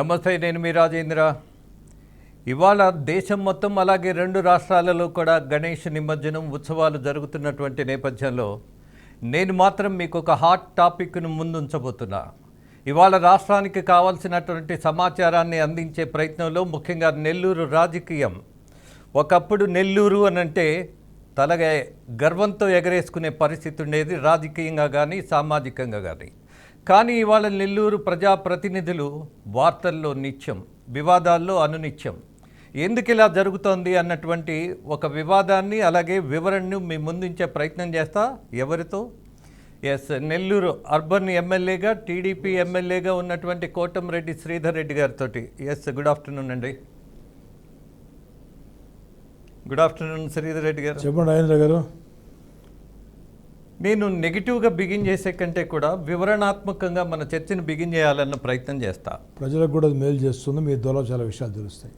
నమస్తే, నేను మీ రాజేంద్ర. ఇవాళ దేశం మొత్తం అలాగే 2 రాష్ట్రాలలో కూడా గణేష్ నిమజ్జనం ఉత్సవాలు జరుగుతున్నటువంటి నేపథ్యంలో నేను మాత్రం మీకు ఒక హాట్ టాపిక్ను ముందుంచబోతున్నా. ఇవాళ రాష్ట్రానికి కావాల్సినటువంటి సమాచారాన్ని అందించే ప్రయత్నంలో ముఖ్యంగా నెల్లూరు రాజకీయం. ఒకప్పుడు నెల్లూరు అనంటే తలగా గర్వంతో ఎగరేసుకునే పరిస్థితి ఉండేది, రాజకీయంగా కానీ సామాజికంగా కానీ. కానీ ఇవాళ నెల్లూరు ప్రజాప్రతినిధులు వార్తల్లో నిత్యం, వివాదాల్లో అనునిత్యం. ఎందుకు ఇలా జరుగుతోంది అన్నటువంటి ఒక వివాదాన్ని అలాగే వివరణను మీ ముందుంచే ప్రయత్నం చేస్తా. ఎవరితో? నెల్లూరు అర్బన్ ఎమ్మెల్యేగా, టీడీపీ ఎమ్మెల్యేగా ఉన్నటువంటి కోటంరెడ్డి శ్రీధర్ రెడ్డి గారితో. గుడ్ ఆఫ్టర్నూన్ అండి. గుడ్ ఆఫ్టర్నూన్ శ్రీధర్ రెడ్డి గారు. చెప్పండి రాజేంద్ర గారు. నేను నెగిటివ్గా బిగిన్ చేసే కంటే కూడా వివరణాత్మకంగా మన చర్చను బిగిన్ చేయాలన్న ప్రయత్నం చేస్తా. ప్రజలకు కూడా మేలు చేస్తుంది, మీ ద్వారా చాలా విషయాలు తెలుస్తాయి.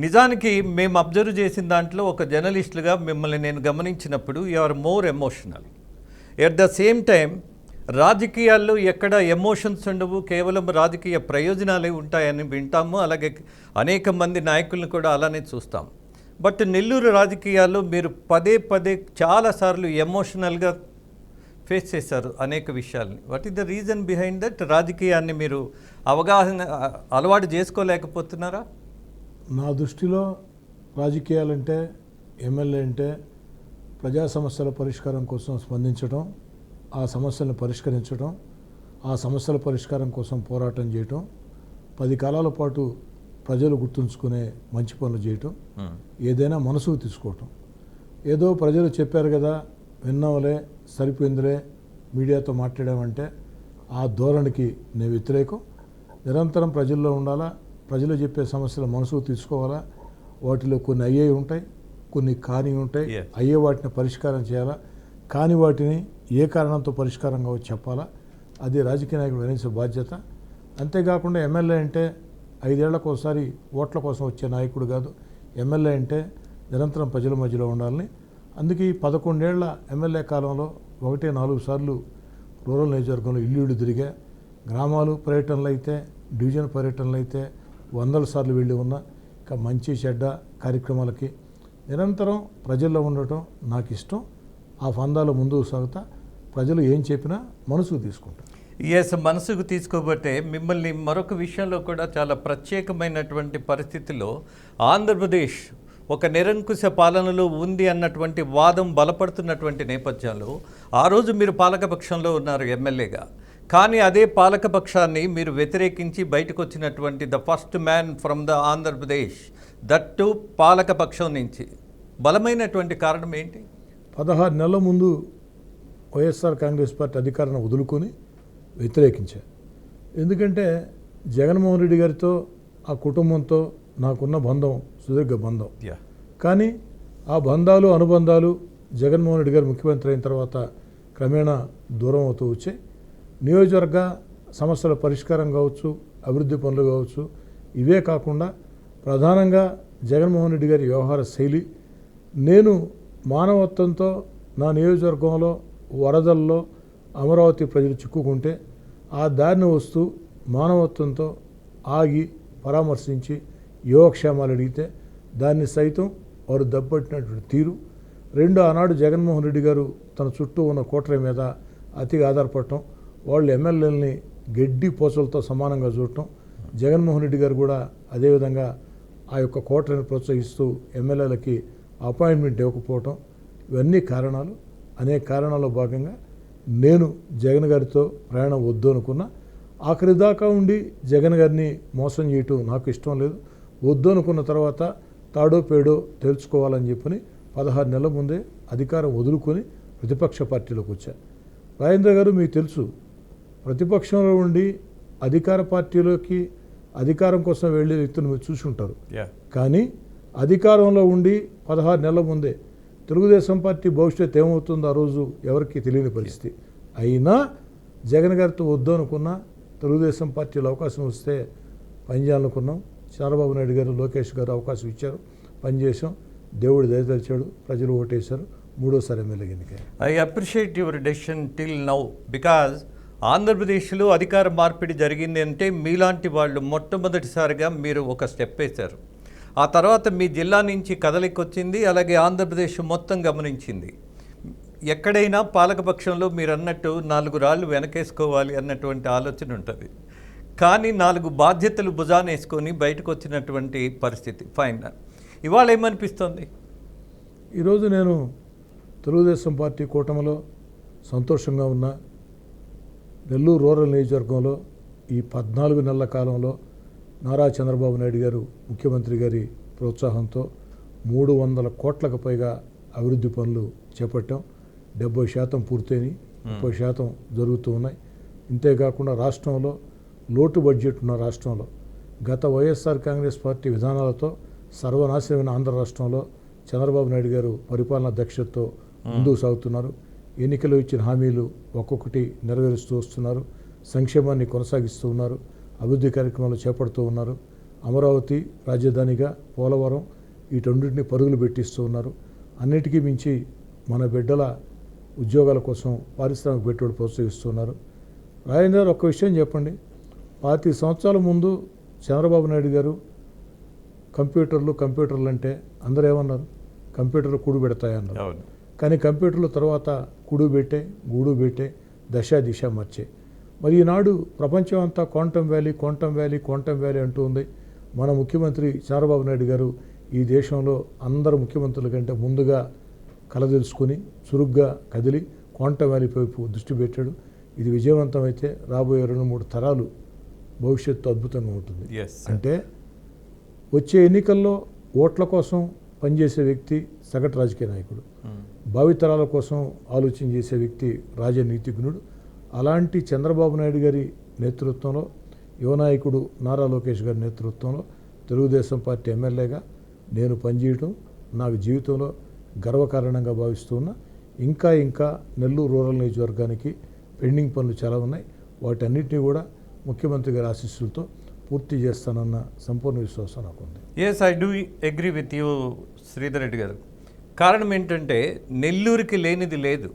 నిజానికి మేము అబ్జర్వ్ చేసిన దాంట్లో ఒక జర్నలిస్టులుగా మిమ్మల్ని నేను గమనించినప్పుడు you are more emotional. At the same time రాజకీయాల్లో ఎక్కడ ఎమోషన్స్ ఉండవు, కేవలం రాజకీయ ప్రయోజనాలే ఉంటాయని వింటాము. అలాగే అనేక మంది నాయకులను కూడా అలానే చూస్తాం. బట్ నెల్లూరు రాజకీయాల్లో మీరు పదే చాలాసార్లు ఎమోషనల్గా ఫేస్ చేశారు అనేక విషయాల్ని. What is the reason behind that? రాజకీయాన్ని మీరు అలవాటు చేసుకోలేకపోతున్నారా? నా దృష్టిలో రాజకీయాలంటే, ఎమ్మెల్యే అంటే ప్రజా సమస్యల పరిష్కారం కోసం స్పందించడం, ఆ సమస్యలను పరిష్కరించడం, ఆ సమస్యల పరిష్కారం కోసం పోరాటం చేయటం, 10 కాలాల పాటు ప్రజలు గుర్తుంచుకునే మంచి పనులు చేయటం, ఏదైనా మనసుకు తీసుకోవటం. ఏదో ప్రజలు చెప్పారు కదా, విన్నాంలే, సరిపోయిందిలే, మీడియాతో మాట్లాడామంటే ఆ ధోరణికి నేను వ్యతిరేకం. నిరంతరం ప్రజల్లో ఉండాలా, ప్రజలు చెప్పే సమస్యలు మనసుకు తీసుకోవాలా. వాటిలో కొన్ని అయ్యేవి ఉంటాయి, కొన్ని కాని ఉంటాయి. అయ్యే వాటిని పరిష్కారం చేయాలా, కాని వాటిని ఏ కారణంతో పరిష్కారం కావచ్చు చెప్పాలా. అది రాజకీయ నాయకుడు వహించే బాధ్యత. అంతేకాకుండా ఎమ్మెల్యే అంటే 5 ఏళ్లకు ఒకసారి ఓట్ల కోసం వచ్చే నాయకుడు కాదు. ఎమ్మెల్యే అంటే నిరంతరం ప్రజల మధ్యలో ఉండాలని. అందుకే ఈ 11 ఏళ్ల ఎమ్మెల్యే కాలంలో 4 సార్లు రూరల్ నియోజకవర్గంలో ఇల్లు తిరిగా. గ్రామాలు పర్యటనలు అయితే, డివిజన్ పర్యటనలు అయితే 100 సార్లు వెళ్ళి ఉన్నా. ఇంకా మంచి చెడ్డ కార్యక్రమాలకి నిరంతరం ప్రజల్లో ఉండటం నాకు ఇష్టం. ఆ ఫందాలు ముందుకు సాగుతా. ప్రజలు ఏం చెప్పినా మనసుకు తీసుకుంటారు. మనసుకు తీసుకోబట్టే మిమ్మల్ని మరొక విషయంలో కూడా చాలా ప్రత్యేకమైనటువంటి పరిస్థితిలో ఆంధ్రప్రదేశ్ ఒక నిరంకుశ పాలనలో ఉంది అన్నటువంటి వాదం బలపడుతున్నటువంటి నేపథ్యంలో ఆ రోజు మీరు పాలకపక్షంలో ఉన్నారు ఎమ్మెల్యేగా. కానీ అదే పాలకపక్షాన్ని మీరు వ్యతిరేకించి బయటకు వచ్చినటువంటి the first man from the Andhra Pradesh, that to పాలకపక్షం నుంచి. బలమైనటువంటి కారణం ఏంటి? 16 నెలల ముందు వైఎస్ఆర్ కాంగ్రెస్ పార్టీ అధికారాన్ని వదులుకొని వ్యతిరేకించారు. ఎందుకంటే జగన్మోహన్ రెడ్డి గారితో, ఆ కుటుంబంతో నాకున్న బంధం సుదీర్ఘ బంధం. కానీ ఆ బంధాలు, అనుబంధాలు జగన్మోహన్ రెడ్డి గారు ముఖ్యమంత్రి అయిన తర్వాత క్రమేణా దూరం అవుతూ వచ్చాయి. నియోజకవర్గ సమస్యల పరిష్కారం కావచ్చు, అభివృద్ధి పనులు కావచ్చు, ఇవే కాకుండా ప్రధానంగా జగన్మోహన్ రెడ్డి గారి వ్యవహార శైలి. నేను మానవత్వంతో నా నియోజకవర్గంలో వరదల్లో అమరావతి ప్రజలు చిక్కుకుంటే ఆ దారిని వస్తూ మానవత్వంతో ఆగి పరామర్శించి యోగక్షేమాలు అడిగితే దాన్ని సైతం వారు దెబ్బట్టినటువంటి తీరు. 2 ఆనాడు జగన్మోహన్ రెడ్డి గారు తన చుట్టూ ఉన్న కోటరీ మీద అతిగా ఆధారపడటం, వాళ్ళు ఎమ్మెల్యేలని గడ్డి పోచలతో సమానంగా చూడటం. జగన్మోహన్ రెడ్డి గారు కూడా అదేవిధంగా ఆ యొక్క కోటరీని ప్రోత్సహిస్తూ ఎమ్మెల్యేలకి అపాయింట్మెంట్ ఇవ్వకపోవటం. ఇవన్నీ కారణాలు. అనేక కారణాల్లో భాగంగా నేను జగన్ గారితో ప్రయాణం వద్దు అనుకున్నా. ఆఖరి దాకా ఉండి జగన్ గారిని మోసం చేయటం నాకు ఇష్టం లేదు. వద్దు అనుకున్న తర్వాత తాడో పేడో తెలుసుకోవాలని చెప్పని 16 నెలల ముందే అధికారం వదులుకొని ప్రతిపక్ష పార్టీలోకి వచ్చా. రాజేంద్ర గారు, మీకు తెలుసు, ప్రతిపక్షంలో ఉండి అధికార పార్టీలోకి అధికారం కోసం వెళ్ళే వ్యక్తులు మీరు చూసి ఉంటారు. కానీ అధికారంలో ఉండి 16 నెలల ముందే తెలుగుదేశం పార్టీ భవిష్యత్తు ఏమవుతుందో ఆ రోజు ఎవరికి తెలియని పరిస్థితి. అయినా జగన్ గారితో వద్దు అనుకున్నా, తెలుగుదేశం పార్టీలో అవకాశం వస్తే పనిచేయాలనుకున్నాం. చంద్రబాబు నాయుడు గారు, లోకేష్ గారు అవకాశం ఇచ్చారు, పనిచేసాం. దేవుడు దయతలిచాడు, ప్రజలు ఓటేశారు, 3వ సారి ఎమ్మెల్యే ఎన్నికయ్యారు. I appreciate your decision till now because ఆంధ్రప్రదేశ్లో అధికార మార్పిడి జరిగింది అంటే మీలాంటి వాళ్ళు మొట్టమొదటిసారిగా మీరు ఒక స్టెప్ వేశారు. ఆ తర్వాత మీ జిల్లా నుంచి కదలిక వచ్చింది, అలాగే ఆంధ్రప్రదేశ్ మొత్తం గమనించింది. ఎక్కడైనా పాలకపక్షంలో మీరు అన్నట్టు 4 రాళ్ళు వెనకేసుకోవాలి అన్నటువంటి ఆలోచన ఉంటుంది. కానీ 4 బాధ్యతలు భుజానేసుకొని బయటకు వచ్చినటువంటి పరిస్థితి. ఫైన్. ఇవాళ ఏమనిపిస్తుంది? ఈరోజు నేను తెలుగుదేశం పార్టీ కూటమిలో సంతోషంగా ఉన్నా. నెల్లూరు రూరల్ నియోజకవర్గంలో ఈ 14 నెలల కాలంలో నారా చంద్రబాబు నాయుడు గారు ముఖ్యమంత్రి గారి ప్రోత్సాహంతో 300 కోట్లకు పైగా అభివృద్ధి పనులు చేపట్టాం. 70% పూర్తయినాయి, 30% జరుగుతూ ఉన్నాయి. ఇంతేకాకుండా రాష్ట్రంలో లోటు బడ్జెట్ ఉన్న రాష్ట్రంలో గత వైఎస్ఆర్ కాంగ్రెస్ పార్టీ విధానాలతో సర్వనాశనమైన ఆంధ్ర రాష్ట్రంలో చంద్రబాబు నాయుడు గారు పరిపాలనా దక్షతతో ముందుకు సాగుతున్నారు. ఎన్నికలు ఇచ్చిన హామీలు ఒక్కొక్కటి నెరవేరుస్తూ వస్తున్నారు. సంక్షేమాన్ని కొనసాగిస్తూ ఉన్నారు. అభివృద్ధి కార్యక్రమాలు చేపడుతూ ఉన్నారు. అమరావతి రాజధానిగా పోలవరం వీటన్నింటినీ పరుగులు పెట్టిస్తూ ఉన్నారు. అన్నిటికీ మించి మన బిడ్డల ఉద్యోగాల కోసం పారిశ్రామిక పెట్టుబడి ప్రోత్సహిస్తున్నారు. రాజేంద్ర గారు, ఒక్క విషయం చెప్పండి. 25 సంవత్సరాల ముందు చంద్రబాబు నాయుడు గారు కంప్యూటర్లు అంటే అందరూ ఏమన్నారు? కంప్యూటర్లు కూడు పెడతాయన్నారు. కానీ కంప్యూటర్ల తర్వాత కుడు పెట్టే, గూడు పెట్టే, దశ దిశ మార్చే. మరి ఈనాడు ప్రపంచం అంతా క్వాంటమ్ వ్యాలీ అంటూ ఉంది. మన ముఖ్యమంత్రి చంద్రబాబు నాయుడు గారు ఈ దేశంలో అందరు ముఖ్యమంత్రుల కంటే ముందుగా కలదెలుసుకుని చురుగ్గా కదిలి క్వాంటమ్ వ్యాలీ వైపు దృష్టి పెట్టాడు. ఇది విజయవంతమైతే రాబోయే 2-3 తరాలు భవిష్యత్తు అద్భుతంగా ఉంటుంది. అంటే వచ్చే ఎన్నికల్లో ఓట్ల కోసం పనిచేసే వ్యక్తి సగటు రాజకీయ నాయకుడు, భావితరాల కోసం ఆలోచన చేసే వ్యక్తి రాజనీతిజ్ఞుడు. అలాంటి చంద్రబాబు నాయుడు గారి నేతృత్వంలో, యువనాయకుడు నారా లోకేష్ గారి నేతృత్వంలో తెలుగుదేశం పార్టీ ఎమ్మెల్యేగా నేను పనిచేయటం నాకు జీవితంలో గర్వకారణంగా భావిస్తున్నా. ఇంకా నెల్లూరు రూరల్ నియోజకవర్గానికి పెండింగ్ పనులు చాలా ఉన్నాయి. వాటన్నిటినీ కూడా ముఖ్యమంత్రి గారి ఆశీస్సులతో పూర్తి చేస్తానన్న సంపూర్ణ విశ్వాసం నాకు ఉంది. Yes, I do agree with you Sridhar Reddy గారు. కారణం ఏంటంటే నెల్లూరుకి లేనిది లేదు.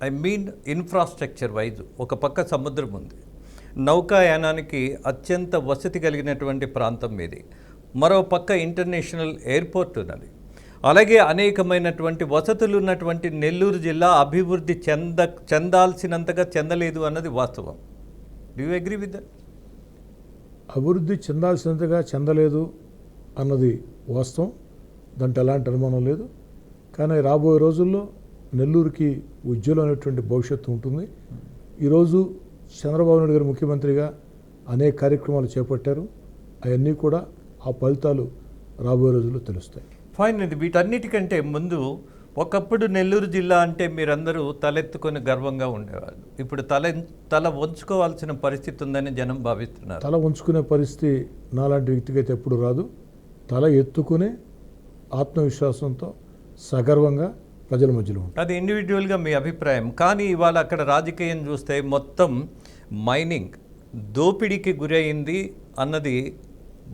I mean infrastructure wise. ఒక పక్క సముద్రం ఉంది, నౌకాయానానికి అత్యంత వసతి కలిగినటువంటి ప్రాంతం ఇది. మరో పక్క ఇంటర్నేషనల్ ఎయిర్పోర్ట్ ఉన్నది. అలాగే అనేకమైనటువంటి వసతులు ఉన్నటువంటి నెల్లూరు జిల్లా అభివృద్ధి చెందాల్సినంతగా చెందలేదు అన్నది వాస్తవం. Do you agree with that? అభివృద్ధి చెందాల్సినంతగా చెందలేదు అన్నది వాస్తవం, దాంట్లో ఎలాంటి అనుమానం లేదు. కానీ రాబోయే రోజుల్లో నెల్లూరుకి ఉజ్వలమైనటువంటి భవిష్యత్తు ఉంటుంది. ఈరోజు చంద్రబాబు నాయుడు గారు ముఖ్యమంత్రిగా అనేక కార్యక్రమాలు చేపట్టారు. అవన్నీ కూడా ఆ ఫలితాలు రాబోయే రోజుల్లో తెలుస్తాయి. ఫైన్. ఇది వీటన్నిటికంటే ముందు ఒకప్పుడు నెల్లూరు జిల్లా అంటే మీరందరూ తలెత్తుకొని గర్వంగా ఉండేవాళ్ళు. ఇప్పుడు తల వంచుకోవాల్సిన పరిస్థితి ఉందని జనం భావిస్తున్నారు. తల వంచుకునే పరిస్థితి నాలాంటి వ్యక్తికి అయితే ఎప్పుడు రాదు. తల ఎత్తుకునే ఆత్మవిశ్వాసంతో సగర్వంగా ప్రజల మధ్యలో ఉంటుంది. అది ఇండివిజువల్గా మీ అభిప్రాయం. కానీ ఇవాళ అక్కడ రాజకీయం చూస్తే మొత్తం మైనింగ్ దోపిడీకి గురైంది అన్నది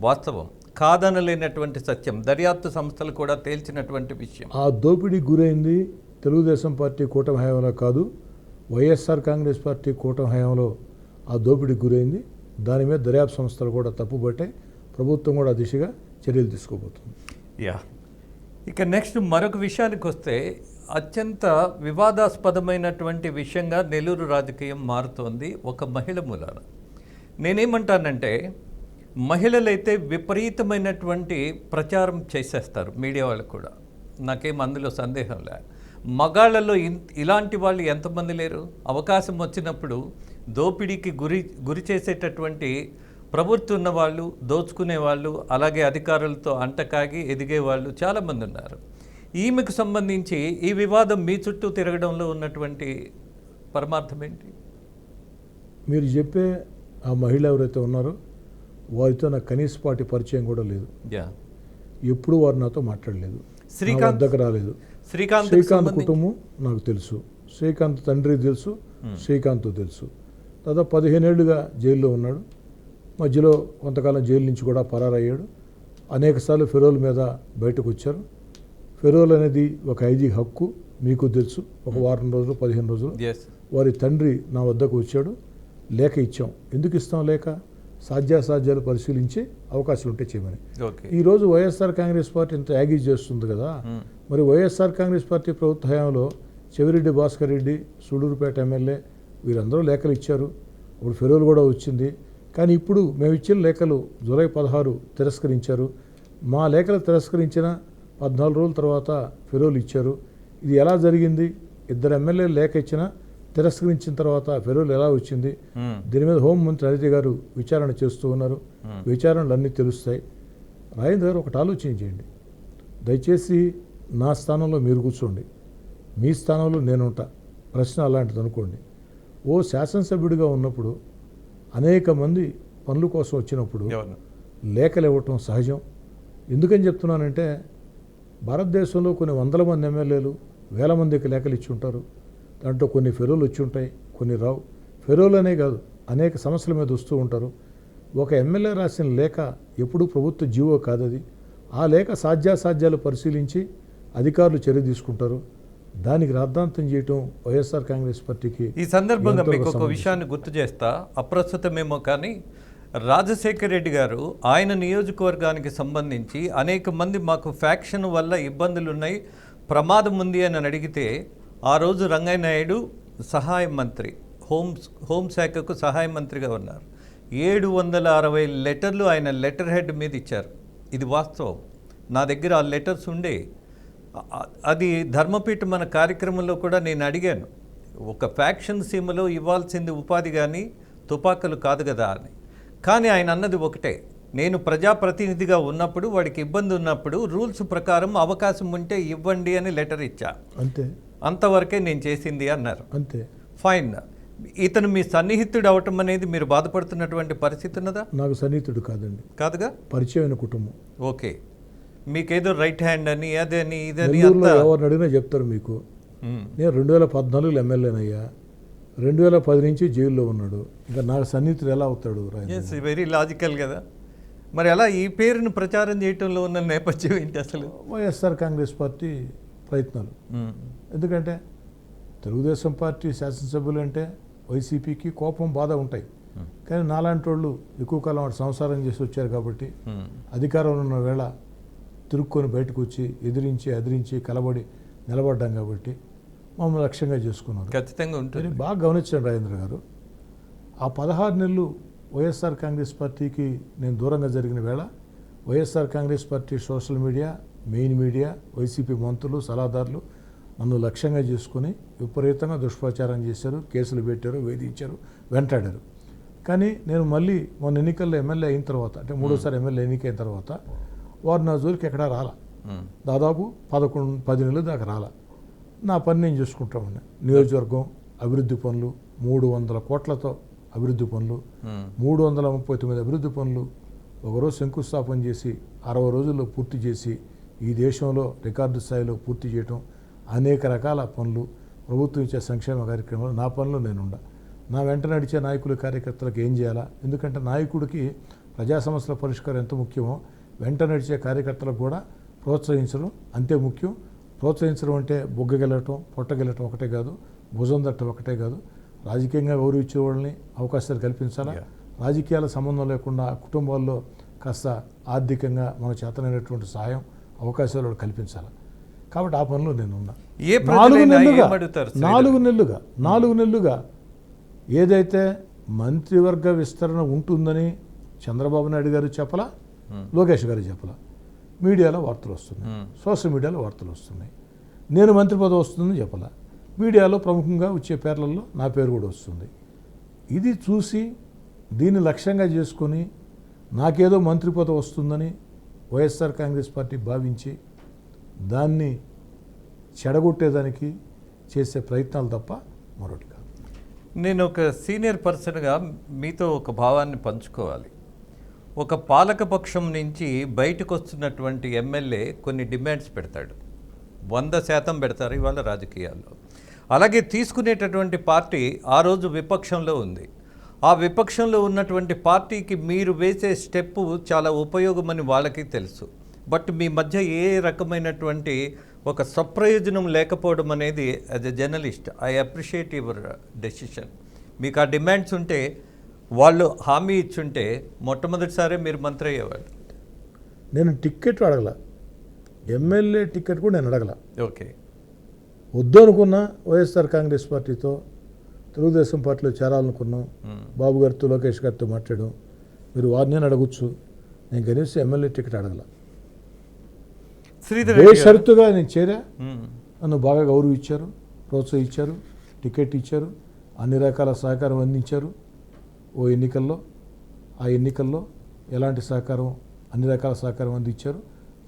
వాస్తవం, కాదనలేనటువంటి సత్యం. దర్యాప్తు సంస్థలు కూడా తేల్చినటువంటి విషయం. ఆ దోపిడీ గురైంది తెలుగుదేశం పార్టీ కూటమి హయాంలో కాదు, వైఎస్ఆర్ కాంగ్రెస్ పార్టీ కూటమి హయాంలో ఆ దోపిడీ గురైంది. దాని మీద దర్యాప్తు సంస్థలు కూడా తప్పుపట్టాయి. ప్రభుత్వం కూడా దిశగా చర్యలు తీసుకోబోతుంది. యా. ఇక నెక్స్ట్ మరొక విషయానికి వస్తే అత్యంత వివాదాస్పదమైనటువంటి విషయంగా నెల్లూరు రాజకీయం మారుతోంది ఒక మహిళ మూలాన. నేనేమంటానంటే మహిళలైతే విపరీతమైనటువంటి ప్రచారం చేసేస్తారు మీడియా వాళ్ళు కూడా, నాకేం అందులో సందేహం లే. మగాళ్లలో ఇలాంటి వాళ్ళు ఎంతమంది లేరు? అవకాశం వచ్చినప్పుడు దోపిడీకి గురి చేసేటటువంటి ప్రవృత్తి ఉన్నవాళ్ళు, దోచుకునే వాళ్ళు, అలాగే అధికారులతో అంటకాగి ఎదిగే వాళ్ళు చాలామంది ఉన్నారు. ఈమెకు సంబంధించి ఈ వివాదం మీ చుట్టూ తిరగడంలో ఉన్నటువంటి పరమార్థం ఏంటి? మీరు చెప్పే ఆ మహిళ ఎవరైతే ఉన్నారో వారితో నాకు కనీసపాటి పరిచయం కూడా లేదు. ఎప్పుడు వారు నాతో మాట్లాడలేదు, శ్రీకాంత్ దగ్గర రాలేదు. శ్రీకాంత్ కుటుంబం నాకు తెలుసు, శ్రీకాంత్ తండ్రి తెలుసు, శ్రీకాంత్ తెలుసు. దాదాపు 15 ఏళ్లుగా జైల్లో ఉన్నాడు. మధ్యలో కొంతకాలం జైలు నుంచి కూడా పరారయ్యాడు. అనేకసార్లు ఫెరోల్ మీద బయటకు వచ్చారు. ఫెరోల్ అనేది ఒక ఐజీ హక్కు, మీకు తెలుసు. ఒక వారం రోజులు 15 రోజులు వారి తండ్రి నా వద్దకు వచ్చాడు. లేఖ ఇచ్చాం. ఎందుకు ఇస్తాం లేఖ? సాధ్యాసాధ్యాలు పరిశీలించి అవకాశం ఉంటే చేయమని. ఓకే. ఈరోజు వైఎస్ఆర్ కాంగ్రెస్ పార్టీ ఇంత యాగీజ్ చేస్తుంది కదా, మరి వైఎస్ఆర్ కాంగ్రెస్ పార్టీ ప్రభుత్వ హయాంలో చెవిరెడ్డి భాస్కర్ రెడ్డి, సూళ్ళూరుపేట ఎమ్మెల్యే వీరందరూ లేఖలు ఇచ్చారు. ఇప్పుడు ఫెరోలు కూడా వచ్చింది. కానీ ఇప్పుడు మేము ఇచ్చిన లేఖలు జూలై 16 తిరస్కరించారు. మా లేఖలు తిరస్కరించిన 14 రోజుల తర్వాత ఫెరోలు ఇచ్చారు. ఇది ఎలా జరిగింది? ఇద్దరు ఎమ్మెల్యేలు లేఖ ఇచ్చినా తిరస్కరించిన తర్వాత ఫెరోలు ఎలా వచ్చింది? దీని మీద హోంమంత్రి అనిత గారు విచారణ చేస్తూ ఉన్నారు. విచారణలు అన్నీ తెలుస్తాయి. రాజేంద్ర గారు ఒకటి ఆలోచించేయండి. దయచేసి నా స్థానంలో మీరు కూర్చోండి, మీ స్థానంలో నేనుంటా. ప్రశ్న అలాంటిది అనుకోండి. ఓ శాసనసభ్యుడిగా ఉన్నప్పుడు అనేక మంది పనుల కోసం వచ్చినప్పుడు లేఖలు ఇవ్వటం సహజం. ఎందుకని చెప్తున్నానంటే భారతదేశంలో కొన్ని వందల మంది ఎమ్మెల్యేలు వేల మందికి లేఖలు ఇచ్చి ఉంటారు. దాంట్లో కొన్ని ఫెరోలు వచ్చి ఉంటాయి, కొన్ని రావు. ఫెరోలు అనే కాదు, అనేక సమస్యల మీద వస్తూ ఉంటారు. ఒక ఎమ్మెల్యే రాసిన లేఖ ఎప్పుడూ ప్రభుత్వ జీవో కాదది. ఆ లేఖ సాధ్యాసాధ్యాలు పరిశీలించి అధికారులు చర్య తీసుకుంటారు. దానికి రాద్ధాంతం చేయటం వైఎస్ఆర్ కాంగ్రెస్ పార్టీకి. ఈ సందర్భంగా మీకు ఒక విషయాన్ని గుర్తు చేస్తా, అప్రస్తుతమేమో కానీ రాజశేఖర రెడ్డి గారు ఆయన నియోజకవర్గానికి సంబంధించి అనేక మంది మాకు ఫ్యాక్షన్ వల్ల ఇబ్బందులు ఉన్నాయి, ప్రమాదం ఉంది అని అడిగితే ఆ రోజు రంగయ్య నాయుడు సహాయ మంత్రి, హోంశాఖకు సహాయ మంత్రిగా ఉన్నారు. 760 లెటర్లు ఆయన లెటర్ హెడ్ మీద ఇచ్చారు. ఇది వాస్తవం. నా దగ్గర ఆ లెటర్స్ ఉండే. అది ధర్మపీఠ మన కార్యక్రమంలో కూడా నేను అడిగాను, ఒక ఫ్యాక్షన్ సీమలో ఇవ్వాల్సింది ఉపాధి కానీ తుపాకులు కాదు కదా అని. కానీ ఆయన అన్నది ఒకటే, నేను ప్రజాప్రతినిధిగా ఉన్నప్పుడు వాడికి ఇబ్బంది ఉన్నప్పుడు రూల్స్ ప్రకారం అవకాశం ఉంటే ఇవ్వండి అని లెటర్ ఇచ్చా, అంతే, అంతవరకే నేను చేసింది అన్నారు. అంతే, ఫైన్. ఇతను మీ సన్నిహితుడు అవటం అనేది మీరు బాధపడుతున్నటువంటి పరిస్థితి ఉన్నదా? నాకు సన్నిహితుడు కాదండి, కాదుగా, పరిచయమైన కుటుంబం. ఓకే, మీకేదో రైట్ హ్యాండ్ అని అదని ఇదని ఎవరిని అడిగినా చెప్తారు మీకు. నేను 2014 ఎమ్మెల్యేనయ్యా, 2010 నుంచి జైల్లో ఉన్నాడు. ఇంకా నాకు సన్నిహితుడు ఎలా అవుతాడు? వెరీ లాజికల్ కదా. మరి అలా ఈ పేరును ప్రచారం చేయటంలో ఉన్న నేపథ్యం ఏంటి అసలు? వైఎస్ఆర్ కాంగ్రెస్ పార్టీ ప్రయత్నాలు. ఎందుకంటే తెలుగుదేశం పార్టీ శాసనసభ్యులు అంటే వైసీపీకి కోపం, బాధ ఉంటాయి. కానీ నాలాంటి వాళ్ళు ఎక్కువ కాలం వాడు సంసారం చేసి వచ్చారు కాబట్టి అధికారంలో ఉన్న వేళ తిరుక్కొని బయటకు వచ్చి ఎదిరించి కలబడి నిలబడ్డాం కాబట్టి మమ్మల్ని లక్ష్యంగా చేసుకున్నారు. ఖచ్చితంగా ఉంటుంది. బాగా గమనించండి రాజేంద్ర గారు, ఆ 16 నెలలు వైఎస్ఆర్ కాంగ్రెస్ పార్టీకి నేను దూరంగా జరిగిన వేళ YSR Congress party social media, main media, YCP మంత్రులు, సలహాదారులు నన్ను లక్ష్యంగా చేసుకుని విపరీతంగా దుష్ప్రచారం చేశారు, కేసులు పెట్టారు, వేధించారు, వెంటాడారు. కానీ నేను మళ్ళీ మొన్న ఎన్నికల్లో ఎమ్మెల్యే అయిన తర్వాత, అంటే 3వ ఎమ్మెల్యే ఎన్నికైన తర్వాత వారు నా జోలికి ఎక్కడా రాలా. దాదాపు 10 నెలలు దాకా రాలా. నా పని నేను చూసుకుంటామన్నా. నియోజకవర్గం అభివృద్ధి పనులు 300 కోట్లతో అభివృద్ధి పనులు, 339 అభివృద్ధి పనులు ఒకరోజు శంకుస్థాపన చేసి 60 రోజుల్లో పూర్తి చేసి ఈ దేశంలో రికార్డు స్థాయిలో పూర్తి చేయటం, అనేక రకాల పనులు, ప్రభుత్వం ఇచ్చే సంక్షేమ కార్యక్రమాలు, నా పనులు నేనుండా. నా వెంట నడిచే నాయకులు, కార్యకర్తలకు ఏం చేయాలా? ఎందుకంటే నాయకుడికి ప్రజా సమస్యల పరిష్కారం ఎంత ముఖ్యమో వెంట నడిచే కార్యకర్తలకు కూడా ప్రోత్సహించడం అంతే ముఖ్యం. ప్రోత్సహించడం అంటే బొగ్గగెలటం, పొట్టగెలటం ఒకటే కాదు, భుజం తట్టం ఒకటే కాదు. రాజకీయంగా గౌరవించే వాళ్ళని అవకాశాలు కల్పించాలా. రాజకీయాల సంబంధం లేకుండా కుటుంబాల్లో కాస్త ఆర్థికంగా మన చేతనైనటువంటి సహాయం, అవకాశాలు కల్పించాలి. కాబట్టి ఆ పనిలో నేను ఉన్నా. 4 నెలలుగా ఏదైతే మంత్రివర్గ విస్తరణ ఉంటుందని చంద్రబాబు నాయుడు గారు చెప్పలా, లోకేష్ గారు చెప్పలా, మీడియాలో వార్తలు వస్తున్నాయి, సోషల్ మీడియాలో వార్తలు వస్తున్నాయి. నేను మంత్రి పదవి వస్తుందని చెప్పలా, మీడియాలో ప్రముఖంగా వచ్చే పేర్లలో నా పేరు కూడా వస్తుంది. ఇది చూసి దీన్ని లక్ష్యంగా చేసుకొని నాకేదో మంత్రి పదవి వస్తుందని వైఎస్ఆర్ కాంగ్రెస్ పార్టీ భావించి దాన్ని చెడగొట్టేదానికి చేసే ప్రయత్నాలు తప్ప మరొకటి కాదు. నేను ఒక సీనియర్ పర్సన్గా మీతో ఒక భావాన్ని పంచుకోవాలి. ఒక పాలకపక్షం నుంచి బయటకు వస్తున్నటువంటి ఎమ్మెల్యే కొన్ని డిమాండ్స్ పెడతాడు, 100% పెడతారు ఇవాళ రాజకీయాల్లో. అలాగే తీసుకునేటటువంటి పార్టీ ఆ రోజు విపక్షంలో ఉంది. ఆ విపక్షంలో ఉన్నటువంటి పార్టీకి మీరు వేసే స్టెప్పు చాలా ఉపయోగమని వాళ్ళకి తెలుసు. బట్ మీ మధ్య ఏ రకమైనటువంటి ఒక సప్రయోజనం లేకపోవడం అనేది as a journalist I appreciate your decision. మీకు ఆ డిమాండ్స్ ఉంటే వాళ్ళు హామీ ఇచ్చుంటే మొట్టమొదటిసారి మీరు మంత్రి అయ్యేవాళ్ళు. నేను టికెట్ అడగల, ఎమ్మెల్యే టికెట్ కూడా నేను అడగల. ఓకే. వద్దు అనుకున్నా వైఎస్ఆర్ కాంగ్రెస్ పార్టీతో తెలుగుదేశం పార్టీలో చేరాలనుకున్నాం. బాబు గారితో లోకేష్ గారితో మాట్లాడాం. మీరు వారిని అడగచ్చు, నేను కనీసం ఎమ్మెల్యే టికెట్ అడగల. శ్రీధర్ రెడ్డి గారు, బేషరతుగా నేను చేరా, మ్మ్. నన్ను బాగా గౌరవించారు, ప్రోత్సహించారు, టికెట్ ఇచ్చారు, అన్ని రకాల సహకారం అందించారు. ఓ ఎన్నికల్లో, ఆ ఎన్నికల్లో ఎలాంటి సహకారం, అన్ని రకాల సహకారం అందించారు.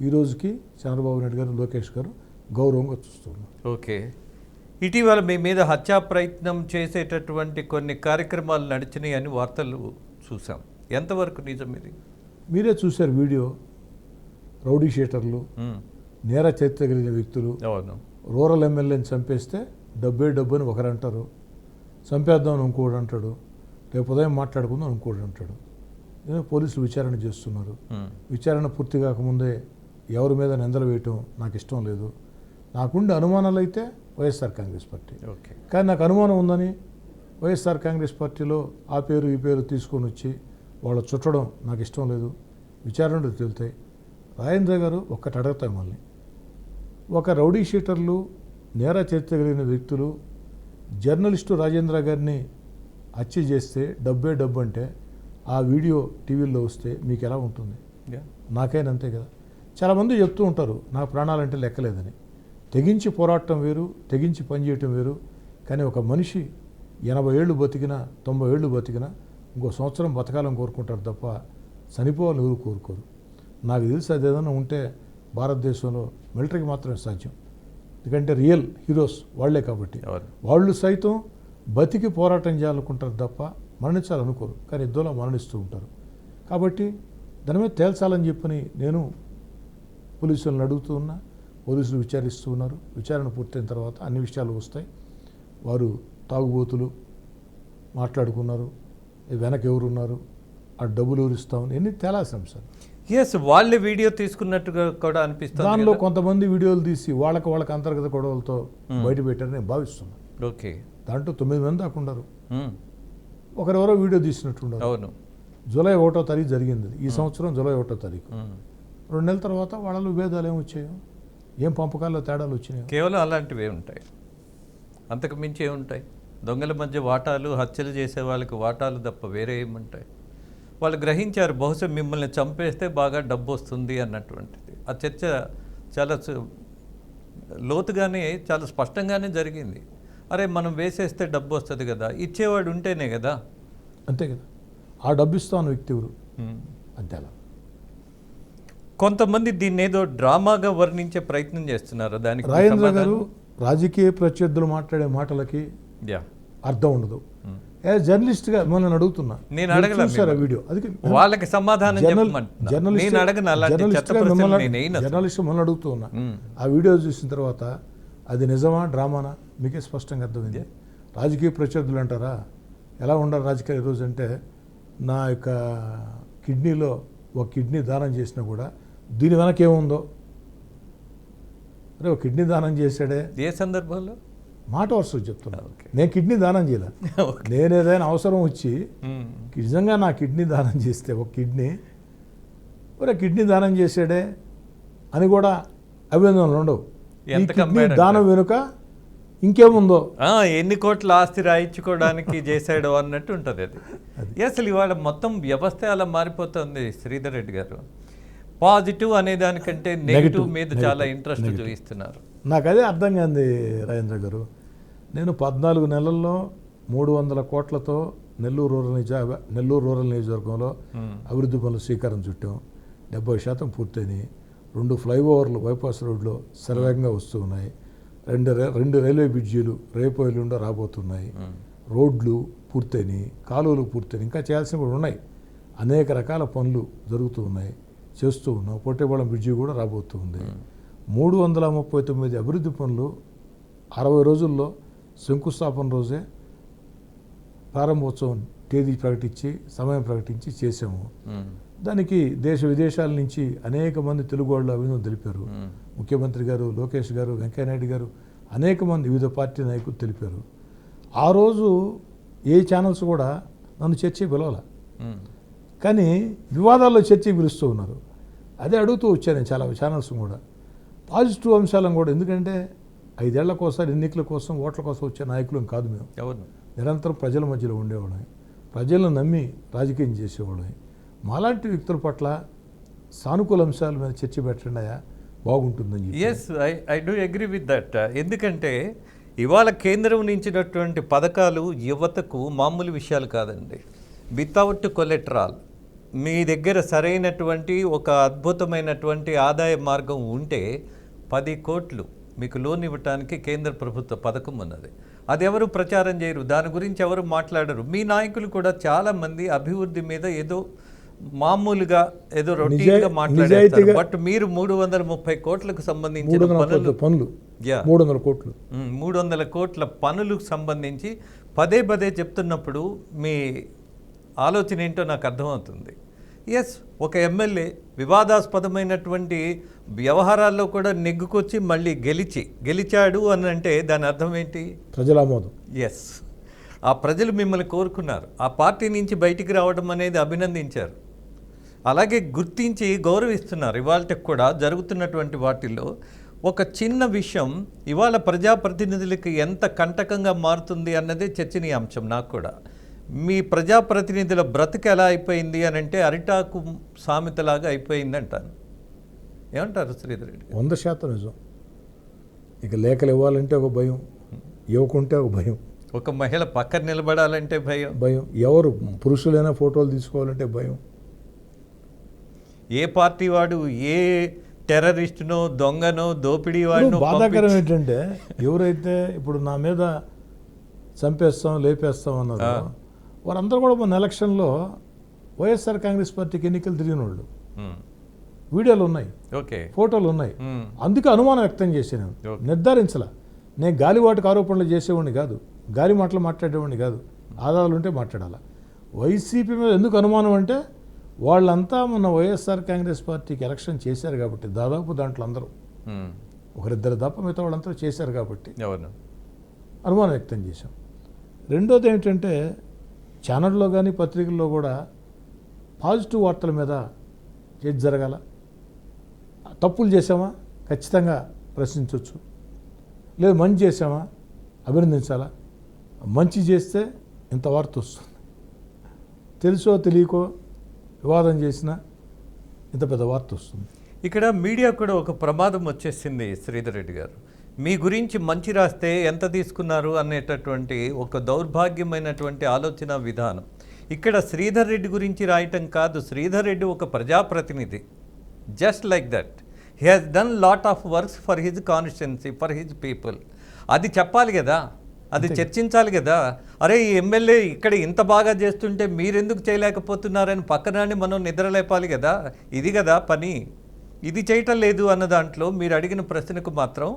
ఈ రోజుకి చంద్రబాబు నాయుడు గారు, లోకేష్ గారు గౌరవంగా చూస్తున్నారు. ఓకే. ఇటీవల మీ మీద హత్యా ప్రయత్నం చేసేటటువంటి కొన్ని కార్యక్రమాలు నడిచినాయి అని వార్తలు చూసాం. ఎంతవరకు నిజం ఇది? మీరే చూశారు వీడియో. రౌడీ షీటర్లు, నేర చరిత్ర కలిగిన వ్యక్తులు అవును. రూరల్ ఎమ్మెల్యేని చంపేస్తే డబ్బే డబ్బు అని ఒకరు అంటారు, చంపేద్దామని ఇంకోటి అంటాడు, రేపు ఉదయం మాట్లాడుకుందాం ఇంకోటి అంటాడు. పోలీసులు విచారణ చేస్తున్నారు. విచారణ పూర్తి కాకముందే ఎవరి మీద నిందలు వేయటం నాకు ఇష్టం లేదు. నాకుండే అనుమానాలు అయితే వైఎస్ఆర్ కాంగ్రెస్ పార్టీ, ఓకే. కానీ నాకు అనుమానం ఉందని వైఎస్ఆర్ కాంగ్రెస్ పార్టీలో ఆ పేరు ఈ పేరు తీసుకొని వచ్చి వాళ్ళు చుట్టడం నాకు ఇష్టం లేదు. విచారణలు తేలుతాయి. రాజేంద్ర గారు ఒక్కటి అడుగుతాయి మళ్ళీ, ఒక రౌడీ షీటర్లు, నేర చరిత్ర కలిగిన వ్యక్తులు జర్నలిస్టు రాజేంద్ర గారిని హత్య చేస్తే డబ్బే డబ్బు అంటే ఆ వీడియో టీవీల్లో వస్తే మీకు ఎలా ఉంటుంది? నాకైనా అంతే కదా. చాలామంది చెప్తూ ఉంటారు నా ప్రాణాలంటే లెక్కలేదని. తెగించి పోరాటం వేరు, తెగించి పనిచేయటం వేరు. కానీ ఒక మనిషి 80 ఏళ్ళు బతికినా, 90 ఏళ్ళు బతికినా ఇంకో సంవత్సరం బతకాలని కోరుకుంటారు తప్ప చనిపోవాలని ఎవరు కోరుకోరు. నాకు తెలిసి అది ఏదైనా ఉంటే భారతదేశంలో మిలిటరీకి మాత్రమే సాధ్యం. ఎందుకంటే రియల్ హీరోస్ వాళ్లే కాబట్టి. వాళ్ళు సైతం బతికి పోరాటం చేయాలనుకుంటారు తప్ప మరణించాలనుకోరు. కానీ యుద్ధంలో మరణిస్తూ ఉంటారు. కాబట్టి దాని మీద తేల్చాలని చెప్పని నేను పోలీసులను అడుగుతూ ఉన్నా. పోలీసులు విచారిస్తూ ఉన్నారు. విచారణ పూర్తయిన తర్వాత అన్ని విషయాలు వస్తాయి. వారు తాగుబోతులు మాట్లాడుకున్నారు, వెనక ఎవరున్నారు, ఆ డబ్బులు ఎవరు ఇస్తామని ఎన్ని తేలాల్సిన అంశాలు. ఎస్, వాళ్ళే వీడియో తీసుకున్నట్టుగా కూడా అనిపిస్తుంది. దానిలో కొంతమంది వీడియోలు తీసి వాళ్ళకి అంతర్గత గొడవలతో బయట పెట్టారని నేను భావిస్తున్నాను. ఓకే. దాంట్లో 9 మంది దాకా ఉన్నారు. ఒకరెవరో వీడియో తీసినట్టున్నారు. అవును. జూలై 1వ తారీఖు జరిగింది. ఈ సంవత్సరం జూలై 1వ తారీఖు. 2 నెలల తర్వాత వాళ్ళలో విభేదాలు ఏమొచ్చాయో, ఏం పంపకాల్లో తేడాలు వచ్చినాయో. కేవలం అలాంటివే ఉంటాయి, అంతకు మించి ఏముంటాయి? దొంగల మధ్య వాటాలు, హత్యలు చేసే వాళ్ళకి వాటాలు తప్ప వేరే ఏముంటాయి? వాళ్ళు గ్రహించారు బహుశా మిమ్మల్ని చంపేస్తే బాగా డబ్బు వస్తుంది అన్నటువంటిది. ఆ చర్చ చాలా లోతుగానే, చాలా స్పష్టంగానే జరిగింది. అరే మనం వేసేస్తే డబ్బు వస్తుంది కదా, ఇచ్చేవాడు ఉంటేనే కదా. అంతే కదా. ఆ డబ్బు ఇస్తాను వ్యక్తి ఎవరు? అంతే. అలా కొంతమంది దీన్ని ఏదో డ్రామాగా వర్ణించే ప్రయత్నం చేస్తున్నారు. దానికి రాజేంద్ర గారు రాజకీయ ప్రత్యర్థులు మాట్లాడే మాటలకి అర్థం ఉండదు. జర్నలిస్ట్గా మిమ్మల్ని అడుగుతున్నా, నేను అడగలేదు వీడియో అది వాళ్ళకి సమాధానం జర్నలిస్ట్ మిమ్మల్ని అడుగుతూ ఉన్నా. ఆ వీడియో చూసిన తర్వాత అది నిజమా డ్రామానా మీకే స్పష్టంగా అర్థమైంది. రాజకీయ ప్రత్యర్థులు అంటారా, ఎలా ఉండాలి రాజకీయ ఈరోజు అంటే, నా యొక్క కిడ్నీలో ఒక కిడ్నీ దానం చేసినా కూడా దీని వెనక ఏముందో, అరే ఒక కిడ్నీ దానం చేశాడే, ఏ సందర్భంలో మాట వరుస చెప్తున్నా. నేను కిడ్నీ దానం చేయలే. నేను ఏదైనా అవసరం వచ్చి నిజంగా నా కిడ్నీ దానం చేస్తే, ఒక కిడ్నీ దానం చేశాడే అని కూడా అభినందనలు ఉండవు. దానం వెనుక ఇంకేముందో, ఎన్ని కోట్ల ఆస్తి రాయించుకోవడానికి చేశాడు అన్నట్టు ఉంటుంది అది. అసలు ఇవాళ మొత్తం వ్యవస్థ అలా మారిపోతుంది. శ్రీధర్ రెడ్డి గారు పాజిటివ్ అనే దానికంటే నెగిటివ్ మీద చాలా ఇంట్రెస్ట్ చూపిస్తున్నారు. నాకు అదే అర్థం కాదు రాజేంద్ర గారు. నేను 14 నెలల్లో 300 కోట్లతో నెల్లూరు రూరల్ నియోజకవర్గంలో అభివృద్ధి పనులు శ్రీకారం చుట్టాం. 70% పూర్తయినాయి. 2 ఫ్లైఓవర్లు బైపాస్ రోడ్లో సర్వేగంగా వస్తూ ఉన్నాయి. 2 రైల్వే బ్రిడ్జీలు రేపు ఎల్లుండో రాబోతున్నాయి. రోడ్లు పూర్తయినాయి, కాలువలు పూర్తయినాయి, ఇంకా చేయాల్సినవి కూడా ఉన్నాయి. అనేక రకాల పనులు జరుగుతూ ఉన్నాయి, చేస్తూ ఉన్నాం. పొట్టేపాళెం బ్రిడ్జి కూడా రాబోతూ ఉంది. 339 అభివృద్ధి పనులు 60 రోజుల్లో శంకుస్థాపన రోజే ప్రారంభోత్సవం తేదీ ప్రకటించి సమయం ప్రకటించి చేసాము. దానికి దేశ విదేశాల నుంచి అనేక మంది తెలుగు వాళ్ళు అభినందనలు తెలిపారు. ముఖ్యమంత్రి గారు, లోకేష్ గారు, వెంకయ్యనాయుడు గారు, అనేక మంది వివిధ పార్టీ నాయకులు తెలిపారు. ఆ రోజు ఏ ఛానల్స్ కూడా నన్ను చర్చకి పిలవాల. కానీ వివాదాల్లో చర్చకి పిలుస్తూ ఉన్నారు. అదే అడుగుతూ వచ్చాను నేను చాలా ఛానల్స్ కూడా. పాజిటివ్ అంశాలను కూడా, ఎందుకంటే 5 ఏళ్లకోసారి ఎన్నికల కోసం ఓట్ల కోసం వచ్చే నాయకులం కాదు మేము. అవును. నిరంతరం ప్రజల మధ్యలో ఉండేవాళ్ళం, ప్రజలను నమ్మి రాజకీయం చేసేవాళ్ళం. మాలాంటి వ్యక్తుల పట్ల సానుకూల అంశాల మీద చర్చ పెట్టండియా బాగుంటుందని చెప్పి. Yes, I do agree with that. ఎందుకంటే ఇవాళ కేంద్రం నుంచినటువంటి పథకాలు యువతకు మామూలు విషయాలు కాదండి. వితౌట్ కొలెటరాల్ మీ దగ్గర సరైనటువంటి ఒక అద్భుతమైనటువంటి ఆదాయ మార్గం ఉంటే 10 కోట్లు మీకు లోన్ ఇవ్వటానికి కేంద్ర ప్రభుత్వ పథకం ఉన్నది. అది ఎవరు ప్రచారం చేయరు, దాని గురించి ఎవరు మాట్లాడరు. మీ నాయకులు కూడా చాలామంది అభివృద్ధి మీద ఏదో మామూలుగా ఏదో రొటీన్గా మాట్లాడేస్తారు. బట్ మీరు 330 కోట్లకు సంబంధించిన పనులు 300 కోట్లు 300 కోట్ల పనులకు సంబంధించి పదే పదే చెప్తున్నప్పుడు మీ ఆలోచన ఏంటో నాకు అర్థమవుతుంది. ఎస్, ఒక ఎమ్మెల్యే వివాదాస్పదమైనటువంటి వ్యవహారాల్లో కూడా నెగ్గుకొచ్చి మళ్ళీ గెలిచాడు అని అంటే దాని అర్థం ఏంటి? ప్రజల ఆమోదం. ఎస్, ఆ ప్రజలు మిమ్మల్ని కోరుకున్నారు. ఆ పార్టీ నుంచి బయటికి రావడం అనేది అభినందించారు, అలాగే గుర్తించి గౌరవిస్తున్నారు. ఇవాళకి కూడా జరుగుతున్నటువంటి వాటిల్లో ఒక చిన్న విషయం ఇవాళ ప్రజాప్రతినిధులకి ఎంత కంటకంగా మారుతుంది అన్నదే చర్చనీయాంశం. నాకు కూడా మీ ప్రజాప్రతినిధుల బ్రతుకు ఎలా అయిపోయింది అని అంటే అరిటాకు సామెతలాగా అయిపోయింది అంటాను. ఏమంటారు శ్రీధర్ రెడ్డి? 100% నిజం. ఇక లేఖలు ఇవ్వాలంటే ఒక భయం, ఇవ్వకుంటే ఒక భయం, ఒక మహిళ పక్కన నిలబడాలంటే భయం, ఎవరు పురుషులైనా ఫోటోలు తీసుకోవాలంటే భయం. ఏ పార్టీ వాడు ఏ టెర్రరిస్టునో దొంగనో దోపిడీ వాడినో. బాధాకరం ఏంటంటే ఎవరైతే ఇప్పుడు నా మీద చంపేస్తాం లేపేస్తాం అన్నారు, వారందరూ కూడా మన ఎలక్షన్లో వైఎస్ఆర్ కాంగ్రెస్ పార్టీకి ఎన్నికలు తిరిగిన వాళ్ళు. వీడియోలు ఉన్నాయి, ఫోటోలు ఉన్నాయి. అందుకే అనుమానం వ్యక్తం చేశాను. నిర్ధారించలా. నేను గాలివాటికి ఆరోపణలు చేసేవాడిని కాదు, గాలి మాటలు మాట్లాడేవాడిని కాదు. ఆధారాలు ఉంటే మాట్లాడాలా. వైసీపీ మీద ఎందుకు అనుమానం అంటే వాళ్ళంతా మొన్న వైఎస్ఆర్ కాంగ్రెస్ పార్టీకి ఎలక్షన్ చేశారు కాబట్టి, దాదాపు దాంట్లో అందరూ ఒకరిద్దరు తప్ప మిగతా వాళ్ళంతా చేశారు కాబట్టి అనుమానం వ్యక్తం చేశాం. రెండోది ఏంటంటే ఛానల్లో కానీ పత్రికల్లో కూడా పాజిటివ్ వార్తల మీద ఏది జరగాల. తప్పులు చేసామా ఖచ్చితంగా ప్రశ్నించవచ్చు, లేదు మంచి చేసామా అభినందించాలా. మంచి చేస్తే ఇంత వార్త వస్తుంది, తెలుసో తెలియకో వివాదం చేసినా ఇంత పెద్ద వార్త వస్తుంది. ఇక్కడ మీడియా కూడా ఒక ప్రమాదం వచ్చేసింది శ్రీధర్ రెడ్డి గారు. మీ గురించి మంచి రాస్తే ఎంత తీసుకున్నారు అనేటటువంటి ఒక దౌర్భాగ్యమైనటువంటి ఆలోచన విధానం. ఇక్కడ శ్రీధర్ రెడ్డి గురించి రాయటం కాదు, శ్రీధర్ రెడ్డి ఒక ప్రజాప్రతినిధి, just like that. He has done lot of works for his constituency, for his people. అది చెప్పాలి కదా, అది చర్చించాలి కదా. అరే ఈ ఎమ్మెల్యే ఇక్కడ ఇంత బాగా చేస్తుంటే మీరెందుకు చేయలేకపోతున్నారని పక్కనాన్ని మనం నిద్రలేపాలి కదా. ఇది కదా పని. ఇది చేయటం లేదు అన్న దాంట్లో మీరు అడిగిన ప్రశ్నకు మాత్రం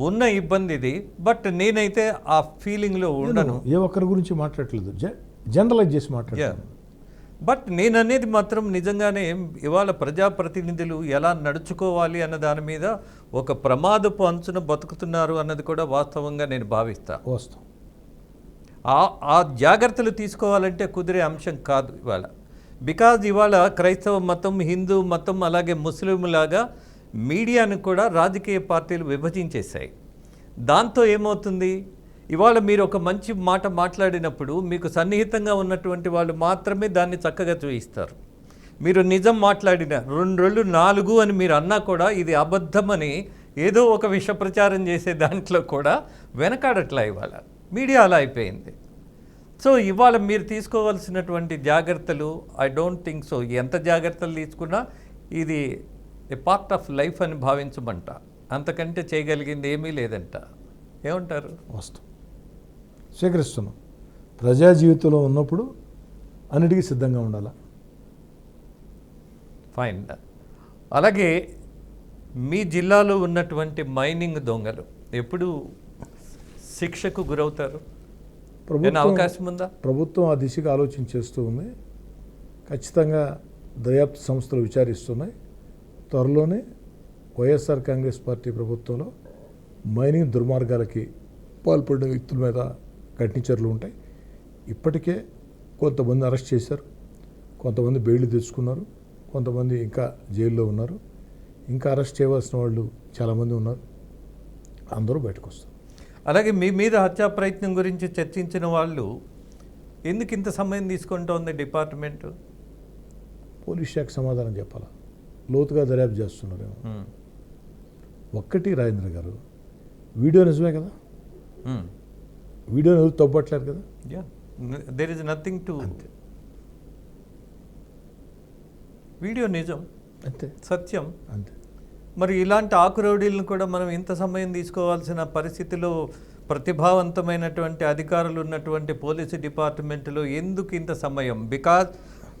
ఉన్న ఇబ్బంది ఇది. బట్ నేనైతే ఆ ఫీలింగ్లో ఉండను. ఏ ఒక్కరి గురించి మాట్లాడలేదు, జనరలైజ్ చేసి మాట్లాడాను. బట్ నేను అనేది మాత్రం నిజంగానే ఇవాళ ప్రజాప్రతినిధులు ఎలా నడుచుకోవాలి అన్న దాని మీద ఒక ప్రమాదపు అంచున బతుకుతున్నారు అన్నది కూడా వాస్తవంగా నేను భావిస్తాను. ఆ జాగ్రత్తలు తీసుకోవాలంటే కుదిరే అంశం కాదు ఇవాళ. బికాజ్ ఇవాళ క్రైస్తవ మతం, హిందూ మతం, అలాగే ముస్లింలాగా మీడియాను కూడా రాజకీయ పార్టీలు విభజించేశాయి. దాంతో ఏమవుతుంది, ఇవాళ మీరు ఒక మంచి మాట మాట్లాడినప్పుడు మీకు సన్నిహితంగా ఉన్నటువంటి వాళ్ళు మాత్రమే దాన్ని చక్కగా చూయిస్తారు. మీరు నిజం మాట్లాడిన 2 4 అని మీరు అన్నా కూడా ఇది అబద్ధమని ఏదో ఒక విష ప్రచారం చేసే దాంట్లో కూడా వెనకాడట్లా ఇవాళ మీడియా అలా అయిపోయింది. సో ఇవాళ మీరు తీసుకోవాల్సినటువంటి జాగ్రత్తలు ఐ డోంట్ థింక్ సో. ఎంత జాగ్రత్తలు తీసుకున్నా ఇది ఏ పార్ట్ ఆఫ్ లైఫ్ అని భావించమంట, అంతకంటే చేయగలిగింది ఏమీ లేదంట. ఏమంటారు? వాస్తవం స్వీకరిస్తున్నాం. ప్రజా జీవితంలో ఉన్నప్పుడు అన్నిటికీ సిద్ధంగా ఉండాలి. ఫైన్. అలాగే మీ జిల్లాలో ఉన్నటువంటి మైనింగ్ దొంగలు ఎప్పుడు శిక్షకు గురవుతారు? అవకాశం ఉందా? ప్రభుత్వం ఆ దిశగా ఆలోచన చేస్తూ ఉంది. ఖచ్చితంగా దర్యాప్తు సంస్థలు విచారిస్తున్నాయి. త్వరలోనే వైఎస్ఆర్ కాంగ్రెస్ పార్టీ ప్రభుత్వంలో మైనింగ్ దుర్మార్గాలకి పాల్పడిన వ్యక్తుల మీద కఠిన చర్యలు ఉంటాయి. ఇప్పటికే కొంతమంది అరెస్ట్ చేశారు, కొంతమంది బెయిల్ తెచ్చుకున్నారు, కొంతమంది ఇంకా జైల్లో ఉన్నారు, ఇంకా అరెస్ట్ చేయవలసిన వాళ్ళు చాలామంది ఉన్నారు. అందరూ బయటకు వస్తారు. అలాగే మీ మీద హత్యా ప్రయత్నం గురించి చర్చించిన వాళ్ళు ఎందుకు ఇంత సమయం తీసుకుంటోంది డిపార్ట్మెంట్? పోలీస్ శాఖ సమాధానం చెప్పాలా, లోతుగా దర్యాప్తు చేస్తున్నారేమో. ఒక్కటి రాజేంద్ర గారు, వీడియో నిజమే కదా, వీడియో ఎవరు తప్పట్లేదు కదా. There is nothing to, video నిజం, అంతే, సత్యం. అంతే. మరి ఇలాంటి ఆకురౌడీలను కూడా మనం ఇంత సమయం తీసుకోవాల్సిన పరిస్థితిలో ప్రతిభావంతమైనటువంటి అధికారులు ఉన్నటువంటి పోలీసు డిపార్ట్మెంట్లో ఎందుకు ఇంత సమయం? బికాజ్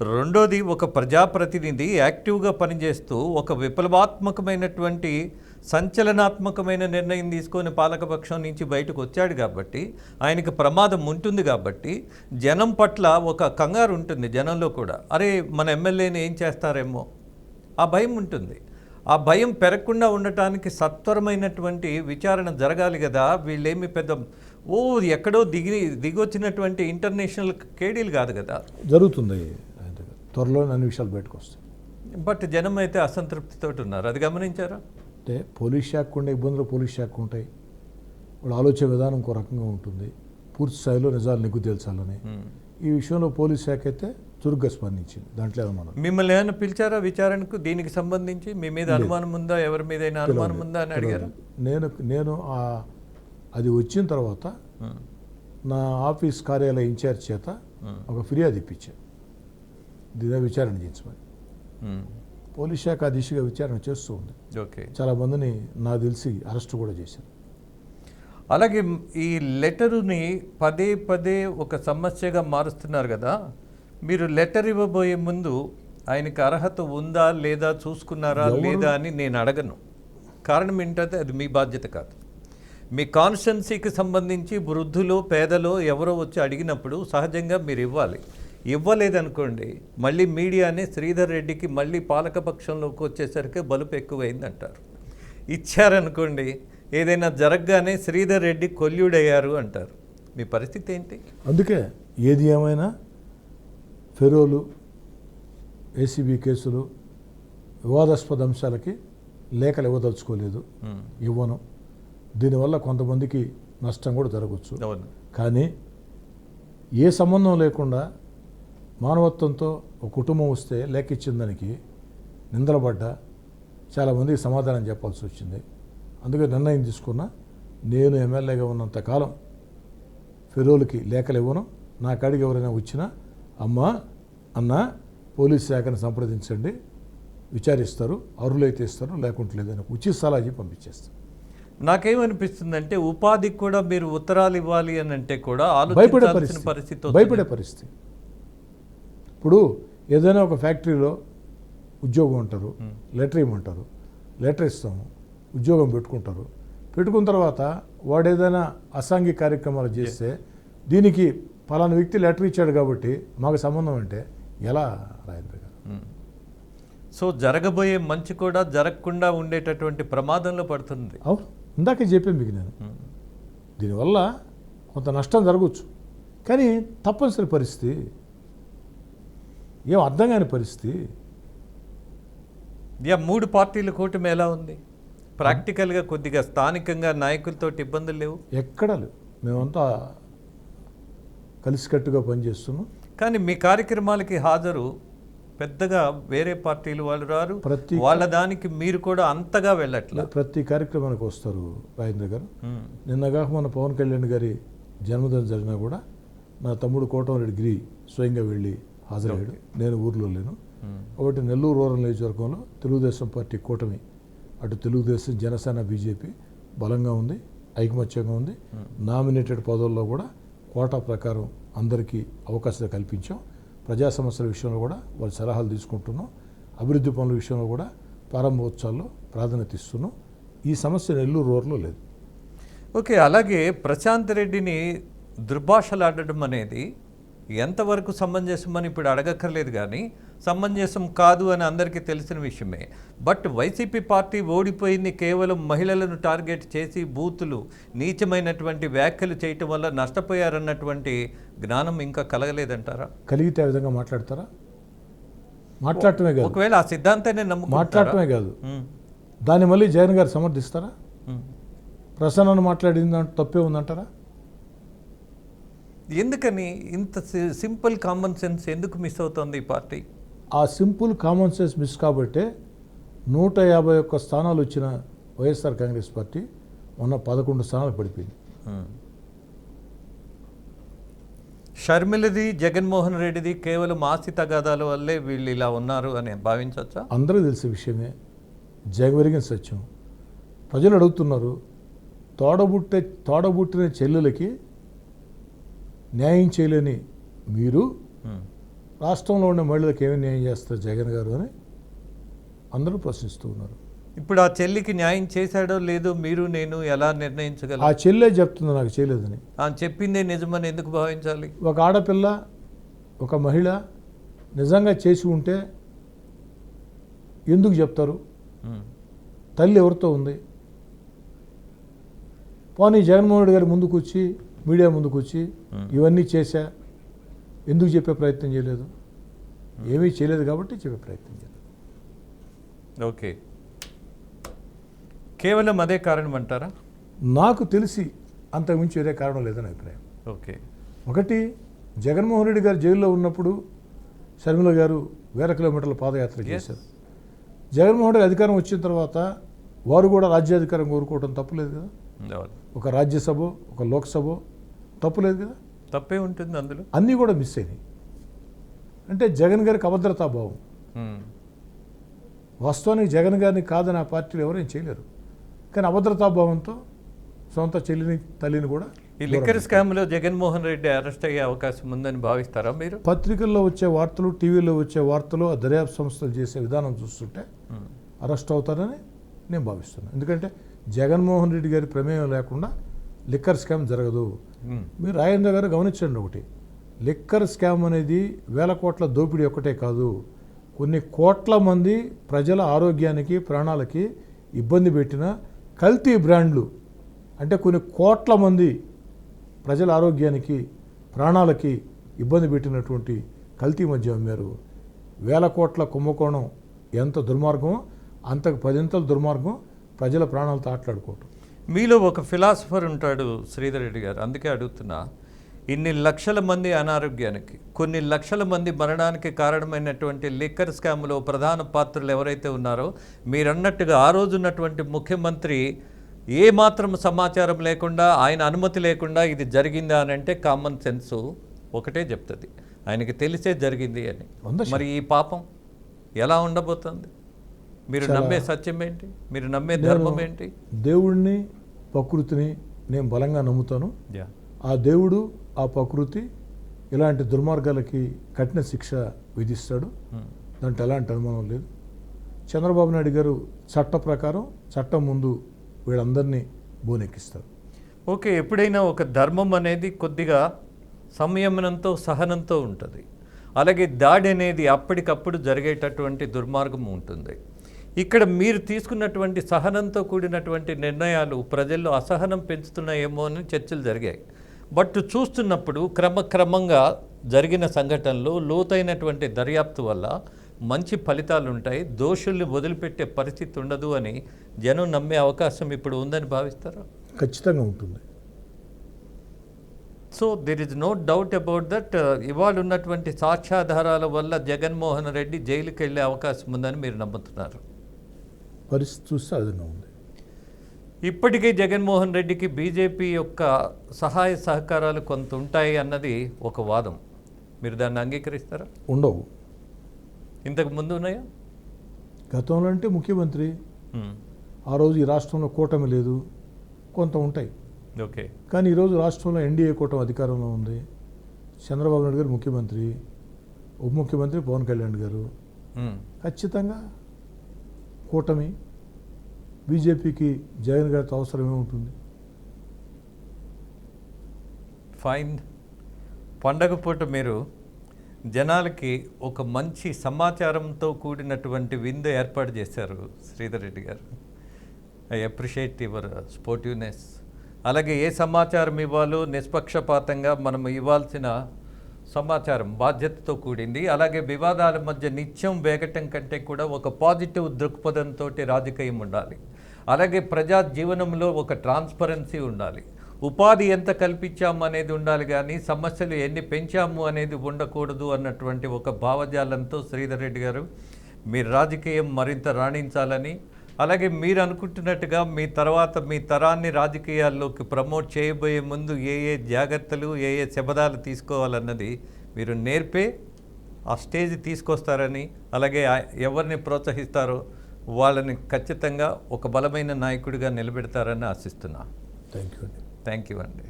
రెండోది, ఒక ప్రజాప్రతినిధి యాక్టివ్గా పనిచేస్తూ ఒక విప్లవాత్మకమైనటువంటి సంచలనాత్మకమైన నిర్ణయం తీసుకొని పాలకపక్షం నుంచి బయటకు వచ్చాడు కాబట్టి ఆయనకి ప్రమాదం ఉంటుంది కాబట్టి జనం పట్ల ఒక కంగారు ఉంటుంది జనంలో కూడా. అరే మన ఎమ్మెల్యేని ఏం చేస్తారేమో ఆ భయం ఉంటుంది. ఆ భయం పెరగకుండా ఉండటానికి సత్వరమైనటువంటి విచారణ జరగాలి కదా. వీళ్ళేమి పెద్ద ఎక్కడో దిగొచ్చినటువంటి ఇంటర్నేషనల్ కేడీలు కాదు కదా. జరుగుతుంది, త్వరలో అన్ని విషయాలు బయటకు వస్తాయి. బట్ జనం అయితే అసంతృప్తితో ఉన్నారు, అది గమనించారా? అంటే పోలీస్ శాఖకు ఉండే ఇబ్బందులు పోలీస్ శాఖకు ఉంటాయి, వాళ్ళు ఆలోచన విధానం ఇంకో రకంగా ఉంటుంది. పూర్తి స్థాయిలో నిజాలు నెగ్గు తేల్చాలని ఈ విషయంలో పోలీస్ శాఖ అయితే చురుగ్గా స్పందించింది. దాంట్లో ఏమన్నా మిమ్మల్ని ఏమైనా పిలిచారా విచారణకు దీనికి సంబంధించి? మీ మీద అనుమానం ఉందా, ఎవరి మీద అనుమానం ఉందా అని అడిగారు? నేను అది వచ్చిన తర్వాత నా ఆఫీస్ కార్యాలయ ఇన్ఛార్జ్ చేత ఒక ఫిర్యాదు ఇప్పించాను, దీని విచారణ చేయించమని. పోలీస్ శాఖ ఆ దిశగా విచారణ చేస్తూ ఉంది. ఓకే, చాలా మందిని నాకు తెలిసి అరెస్ట్ కూడా చేశారు. అలాగే ఈ లెటరుని పదే పదే ఒక సమస్యగా మారుస్తున్నారు కదా. మీరు లెటర్ ఇవ్వబోయే ముందు ఆయనకి అర్హత ఉందా లేదా చూసుకున్నారా లేదా అని నేను అడగను. కారణం ఏంటంటే అది మీ బాధ్యత కాదు. మీ కాన్స్టిట్యున్సీకి సంబంధించి వృద్ధులు పేదలు ఎవరో వచ్చి అడిగినప్పుడు సహజంగా మీరు ఇవ్వాలి. ఇవ్వలేదనుకోండి మళ్ళీ మీడియానే శ్రీధర్ రెడ్డికి మళ్ళీ పాలకపక్షంలోకి వచ్చేసరికి బలుపు ఎక్కువైందంటారు. ఇచ్చారనుకోండి ఏదైనా జరగగానే శ్రీధర్ రెడ్డి కొల్యుడయ్యారు అంటారు. మీ పరిస్థితి ఏంటి? అందుకే ఏది ఏమైనా ఫెరోలు, ఏసీబీ కేసులు, వివాదాస్పద అంశాలకి లేఖలు ఇవ్వదలుచుకోలేదు, ఇవ్వను. దీనివల్ల కొంతమందికి నష్టం కూడా జరగవచ్చు. కానీ ఏ సంబంధం లేకుండా మానవత్వంతో ఒక కుటుంబం వస్తే లేఖ ఇచ్చిన దానికి నిందలపడ్డా చాలామందికి సమాధానం చెప్పాల్సి వచ్చింది. అందుకే నిర్ణయం తీసుకున్నా, నేను ఎమ్మెల్యేగా ఉన్నంతకాలం ఫెరోలకి లేఖలు ఇవ్వను. నా కాడికి ఎవరైనా వచ్చినా అన్న పోలీస్ శాఖను సంప్రదించండి, విచారిస్తారు, అర్హులైతే ఇస్తారు, లేకుంటే లేదని ఉచిత సలహా చెప్పి పంపించేస్తారు. నాకేమనిపిస్తుందంటే ఉపాధికి కూడా మీరు ఉత్తరాలు ఇవ్వాలి అని అంటే కూడా భయపడే పరిస్థితి. ఇప్పుడు ఏదైనా ఒక ఫ్యాక్టరీలో ఉద్యోగం ఉంటారు, లెటర్ ఇవ్వమంటారు, లెటర్ ఇస్తాము, ఉద్యోగం పెట్టుకున్న తర్వాత వాడు ఏదైనా అసాంఘిక కార్యక్రమాలు చేస్తే దీనికి పలానా వ్యక్తి లెటర్ ఇచ్చాడు కాబట్టి మాకు సంబంధం అంటే ఎలా రాజేంద్ర గారు? సో జరగబోయే మంచి కూడా జరగకుండా ఉండేటటువంటి ప్రమాదంలో పడుతుంది. అవును, ఇందాకే చెప్పాను మీకు నేను. దీనివల్ల కొంత నష్టం జరగవచ్చు, కానీ తప్పనిసరి పరిస్థితి, ఏం అర్థం కాని పరిస్థితి. 3 పార్టీల కూటమి ఎలా ఉంది? ప్రాక్టికల్గా కొద్దిగా స్థానికంగా నాయకులతో ఇబ్బందులు లేవు? ఎక్కడ లేవు, మేమంతా కలిసికట్టుగా పనిచేస్తున్నాం. కానీ మీ కార్యక్రమాలకి హాజరు పెద్దగా వేరే పార్టీలు వాళ్ళు రారు, వాళ్ళ దానికి మీరు కూడా అంతగా వెళ్ళట్లేదు. ప్రతి కార్యక్రమానికి వస్తారు రాజేంద్ర గారు. నిన్నగా మన పవన్ కళ్యాణ్ గారి జన్మదినం జరిగినా కూడా నా తమ్ముడు కోటమిరెడ్డి గిరి స్వయంగా వెళ్ళి హాజరయ్యాడు, నేను ఊర్లో లేను. ఒకటి నెల్లూరు రూరల్ నియోజకవర్గంలో తెలుగుదేశం పార్టీ కూటమి, అటు తెలుగుదేశం, జనసేన, బీజేపీ బలంగా ఉంది, ఐకమత్యంగా ఉంది. నామినేటెడ్ పదవుల్లో కూడా కోటా ప్రకారం అందరికీ అవకాశాలు కల్పించాం. ప్రజా సమస్యల విషయంలో కూడా వాళ్ళ సలహాలు తీసుకుంటున్నాం. అభివృద్ధి పనుల విషయంలో కూడా ప్రారంభోత్సవాల్లో ప్రాధాన్యత ఇస్తున్నాం. ఈ సమస్య నెల్లూరు రూరల్లో లేదు. ఓకే, అలాగే ప్రశాంత్ రెడ్డిని దుర్భాషలాడడం అనేది ఎంతవరకు సమంజసమని ఇప్పుడు అడగక్కర్లేదు, కానీ సమంజసం కాదు అని అందరికీ తెలిసిన విషయమే. బట్ వైసీపీ పార్టీ ఓడిపోయింది కేవలం మహిళలను టార్గెట్ చేసి బూతులు నీచమైనటువంటి వ్యాఖ్యలు చేయటం వల్ల నష్టపోయారన్నటువంటి జ్ఞానం ఇంకా కలగలేదంటారా? కలిగితే ఆ విధంగా మాట్లాడతారా? మాట్లాడటమే కాదు, ఒకవేళ ఆ సిద్ధాంతాన్ని మాట్లాడటమే కాదు, దాన్ని మళ్ళీ జగన్ గారు సమర్థిస్తారా? ప్రసన్నను మాట్లాడింది దాంట్లో తప్పే ఉందంటారా? ఎందుకని ఇంత సింపుల్ కామన్ సెన్స్ ఎందుకు మిస్ అవుతుంది ఈ పార్టీ? ఆ సింపుల్ కామన్ సెన్స్ మిస్ కాబట్టే 151 స్థానాలు వచ్చిన వైఎస్ఆర్ కాంగ్రెస్ పార్టీ మొన్న 11 స్థానాలు పడిపోయింది. షర్మిలది, జగన్మోహన్ రెడ్డిది కేవలం ఆస్తి తగాదాల వల్లే వీళ్ళు ఇలా ఉన్నారు అని భావించవచ్చా? అందరూ తెలిసే విషయమే, జగమెరిగిన సత్యం. ప్రజలు అడుగుతున్నారు, తోడబుట్టిన చెల్లెలకి న్యాయం చేయలేని మీరు రాష్ట్రంలో ఉన్న మహిళలకు ఏమి న్యాయం చేస్తారు జగన్ గారు అని అందరూ ప్రశ్నిస్తూ ఉన్నారు. ఇప్పుడు ఆ చెల్లికి న్యాయం చేశాడో లేదో మీరు నేను ఎలా నిర్ణయించగలం? ఆ చెల్లె చెప్తుంది నాకు చేయలేదని. చెప్పిందే నిజమని ఎందుకు భావించాలి? ఒక ఆడపిల్ల, ఒక మహిళ నిజంగా చేసి ఉంటే ఎందుకు చెప్తారు? తల్లి ఎవరితో ఉంది? పోనీ జగన్మోహన్ రెడ్డి గారి ముందుకు వచ్చి, మీడియా ముందుకు వచ్చి ఇవన్నీ చేశా ఎందుకు చెప్పే ప్రయత్నం చేయలేదు? ఏమీ చేయలేదు కాబట్టి చెప్పే ప్రయత్నం చేయలేదు. ఓకే, కేవలం అదే కారణం అంటారా? నాకు తెలిసి అంతకుమించి వేరే కారణం లేదని అభిప్రాయం. ఓకే, ఒకటి, జగన్మోహన్ రెడ్డి గారు జైల్లో ఉన్నప్పుడు షర్మిల గారు 1000 కిలోమీటర్ల పాదయాత్ర చేశారు. జగన్మోహన్ రెడ్డి అధికారం వచ్చిన తర్వాత వారు కూడా రాజ్యాధికారం కోరుకోవడం తప్పులేదు కదా. ఒక రాజ్యసభ, ఒక లోక్సభ తప్పులేదు కదా. తప్పే ఉంటుంది అందులో. అన్నీ కూడా మిస్ అయినాయి. అంటే జగన్ గారికి అభద్రతాభావం. వాస్తవానికి జగన్ గారిని కాదని ఆ పార్టీలు ఎవరేం చేయలేరు, కానీ అభద్రతాభావంతో సొంత చెల్లిని, తల్లిని కూడా. ఈ లిక్కర్ స్కామ్లో జగన్మోహన్ రెడ్డి అరెస్ట్ అయ్యే అవకాశం ఉందని భావిస్తారా మీరు? పత్రికల్లో వచ్చే వార్తలు, టీవీలో వచ్చే వార్తలు, ఆ దర్యాప్తు సంస్థలు చేసే విధానం చూస్తుంటే అరెస్ట్ అవుతారని నేను భావిస్తున్నాను. ఎందుకంటే జగన్మోహన్ రెడ్డి గారి ప్రమేయం లేకుండా లిక్కర్ స్కామ్ జరగదు. మీరు రాజేంద్ర గారు గమనించండి, ఒకటి, లిక్కర్ స్కామ్ అనేది 1000 కోట్ల దోపిడీ ఒక్కటే కాదు, కొన్ని కోట్ల మంది ప్రజల ఆరోగ్యానికి, ప్రాణాలకి ఇబ్బంది పెట్టిన కల్తీ బ్రాండ్లు, అంటే కొన్ని కోట్ల మంది ప్రజల ఆరోగ్యానికి, ప్రాణాలకి ఇబ్బంది పెట్టినటువంటి కల్తీ మద్యం అమ్మారు. 1000 కోట్ల కుంభకోణం ఎంత దుర్మార్గమో అంతకు 10 దుర్మార్గం ప్రజల ప్రాణాలతో ఆటలాడుకోవటం. మీలో ఒక ఫిలాసఫర్ ఉంటాడు శ్రీధర్ రెడ్డి గారు, అందుకే అడుగుతున్నా. ఇన్ని లక్షల మంది అనారోగ్యానికి, కొన్ని లక్షల మంది మరణానికి కారణమైనటువంటి లిక్కర్ స్కామ్లో ప్రధాన పాత్రలు ఎవరైతే ఉన్నారో, మీరన్నట్టుగా ఆ రోజు ఉన్నటువంటి ముఖ్యమంత్రి ఏ మాత్రం సమాచారం లేకుండా, ఆయన అనుమతి లేకుండా ఇది జరిగిందా అని అంటే కామన్ సెన్స్ ఒకటే చెప్తుంది, ఆయనకి తెలిసే జరిగింది అని. మరి ఈ పాపం ఎలా ఉండబోతుంది? మీరు నమ్మే సత్యం ఏంటి? మీరు నమ్మే ధర్మం ఏంటి? దేవుడిని, ప్రకృతిని నేను బలంగా నమ్ముతాను. ఆ దేవుడు, ఆ ప్రకృతి ఇలాంటి దుర్మార్గాలకి కఠిన శిక్ష విధిస్తాడు, దాంట్లో ఎలాంటి అనుమానం లేదు. చంద్రబాబు నాయుడు గారు చట్ట ప్రకారం, చట్టం ముందు వీళ్ళందరినీ బోనెక్కిస్తారు. ఓకే, ఎప్పుడైనా ఒక ధర్మం అనేది కొద్దిగా సంయమనంతో, సహనంతో ఉంటుంది. అలాగే దాడి అనేది అప్పటికప్పుడు జరిగేటటువంటి దుర్మార్గం ఉంటుంది. ఇక్కడ మీరు తీసుకున్నటువంటి సహనంతో కూడినటువంటి నిర్ణయాలు ప్రజల్లో అసహనం పెంచుతున్నాయేమో అని చర్చలు జరిగాయి. బట్ చూస్తున్నప్పుడు క్రమక్రమంగా జరిగిన సంఘటనలు, లోతైనటువంటి దర్యాప్తు వల్ల మంచి ఫలితాలు ఉంటాయి, దోషుల్ని వదిలిపెట్టే పరిస్థితి ఉండదు అని జనం నమ్మే అవకాశం ఇప్పుడు ఉందని భావిస్తారా? ఖచ్చితంగా ఉంటుంది. So there is no doubt about that. ఇవాళ ఉన్నటువంటి సాక్ష్యాధారాల వల్ల జగన్మోహన్ రెడ్డి జైలుకి వెళ్ళే అవకాశం ఉందని మీరు నమ్ముతున్నారు? పరిస్థితి చూస్తే అదన్నా ఉంది. ఇప్పటికే జగన్మోహన్ రెడ్డికి బీజేపీ యొక్క సహాయ సహకారాలు కొంత ఉంటాయి అన్నది ఒక వాదం, మీరు దాన్ని అంగీకరిస్తారా? ఉండవు. ఇంతకు ముందు ఉన్నాయా? గతంలో అంటే ముఖ్యమంత్రి, ఆ రోజు ఈ రాష్ట్రంలో కూటమి లేదు, కొంత ఉంటాయి. ఓకే, కానీ ఈరోజు రాష్ట్రంలో ఎన్డీఏ కూటమి అధికారంలో ఉంది. చంద్రబాబు నాయుడు గారు ముఖ్యమంత్రి, ఉప ముఖ్యమంత్రి పవన్ కళ్యాణ్ గారు. ఖచ్చితంగా కూటమి, బీజేపీకి జగన్ గారితో అవసరం ఏముంటుంది? ఫైన్. పండగ పూట మీరు జనాలకి ఒక మంచి సమాచారంతో కూడినటువంటి విందు ఏర్పాటు చేశారు శ్రీధర్ రెడ్డి గారు. I appreciate your sportiveness. అలాగే ఏ సమాచారం ఇవ్వాలో నిష్పక్షపాతంగా మనం ఇవ్వాల్సిన సమాచారం బాధ్యతతో కూడింది. అలాగే వివాదాల మధ్య నిత్యం వేగటం కంటే కూడా ఒక పాజిటివ్ దృక్పథంతో రాజకీయం ఉండాలి. అలాగే ప్రజా జీవనంలో ఒక ట్రాన్స్పరెన్సీ ఉండాలి. ఉపాధి ఎంత కల్పించాము అనేది ఉండాలి, కానీ సమస్యలు ఎన్ని పెంచాము అనేది ఉండకూడదు అన్నటువంటి ఒక భావజాలంతో శ్రీధర్ రెడ్డి గారు మీ రాజకీయం మరింత రాణించాలని, అలాగే మీరు అనుకుంటున్నట్టుగా మీ తర్వాత మీ తరాన్ని రాజకీయాల్లోకి ప్రమోట్ చేయబోయే ముందు ఏ ఏ జాగ్రత్తలు ఏ ఏ శబదాలు తీసుకోవాలన్నది మీరు నేర్పే ఆ స్టేజ్ తీసుకొస్తారని, అలాగే ఎవరిని ప్రోత్సహిస్తారో వాళ్ళని ఖచ్చితంగా ఒక బలమైన నాయకుడిగా నిలబెడతారని ఆశిస్తున్నా. థ్యాంక్ యూ అండి. థ్యాంక్ యూ అండి.